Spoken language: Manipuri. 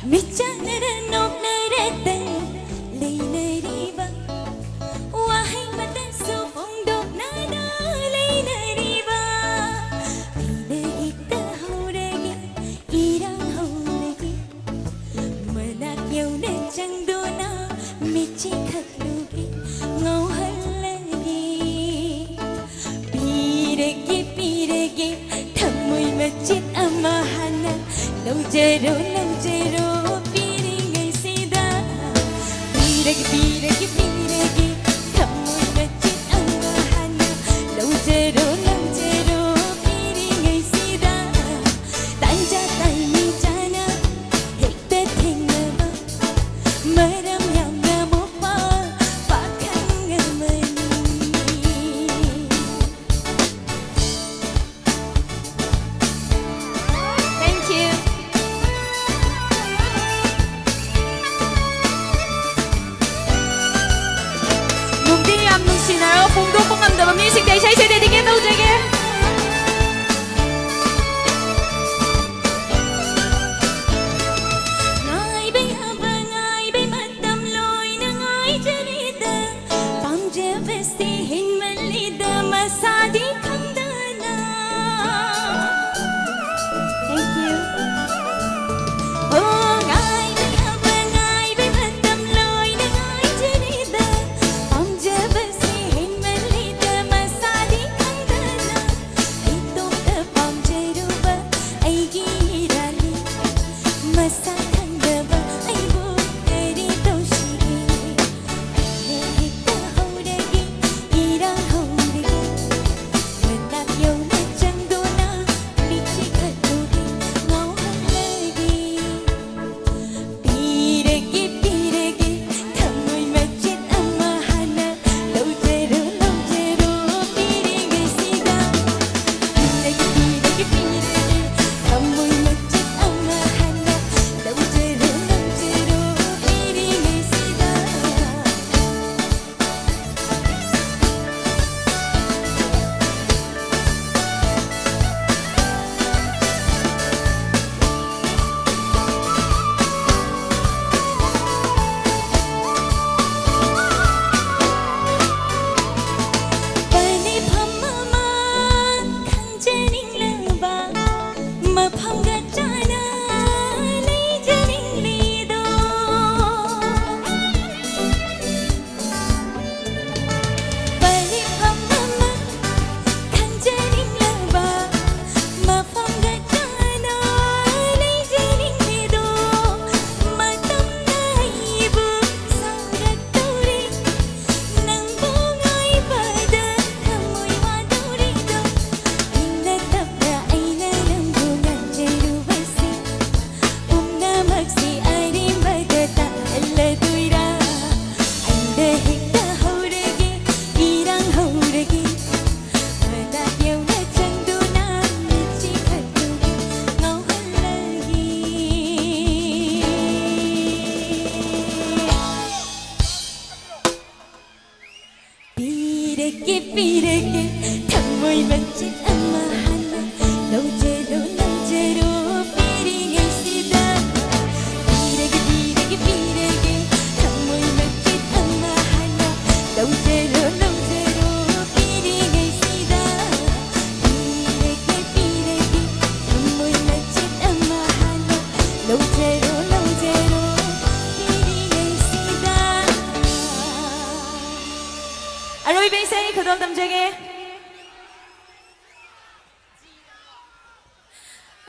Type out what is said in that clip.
미장늘은 녹나랬던 레이너리바 와해마다서 봉독나다 레이너리바 레이너리다 호래기 이랑 호래기 머낙여우는 장도나 미치 컷루기 ngauhalagi 비레기 비레기 탐무이 멋진 아마하나 lâu 제로 비링을 쓰다 비레기 비레기 비레기 탐무이 멋진 아마하나 lâu 제로 비링을 쓰다 단자 딸미잖아 햇볕 행나봐 마람양나 못봐 박항어머니 Thank you. Một đi âm xin áo phung đốt phong âm tờ bấm music để xây xây để đi nghe đâu chơi game. Ngài bay haba ngài bay mặt tâm lôi na ngài chơi da pam je vesti hin malida masadi khandana. Thank you. Oh ngài bay haba ngài bay mặt tâm lôi na ngài chơi da pam je vesti hin malida masadi khandana. Ai tum ta pam je ruba ai girali masa khandaba ai bu teri doshigi lehita hauragi ira hauragi mendak yona changdona michi khatlugi ngauhalagi piregi piregi thamoi machin amahana lâu zero piringai sida piregi piregi piregi thamoi machin amahana lâu zero piringai sida. Pani phamama khanjaning laba mapham gachana leijaning lido Pani phamama khanjaning laba mapham gachana leijaning lido matam naibu sauraturi nangbu ngai pada thamoi wadurido inna tapda aina rambungan jerubasi umna maksi arim badata alladuira anda hekta hauragi irang hauragi madak yauna changduna michi khatlugi ngauhalagi piregi piregi thamoi machin amahana lâu zero piringai sida piregi piregi piregi thamoi machin amahana lâu zero piringai sida piregi piregi thamoi machin amahana lâu zero piringai sida. Aloy Bensei, khởi động tầm chơi nghe.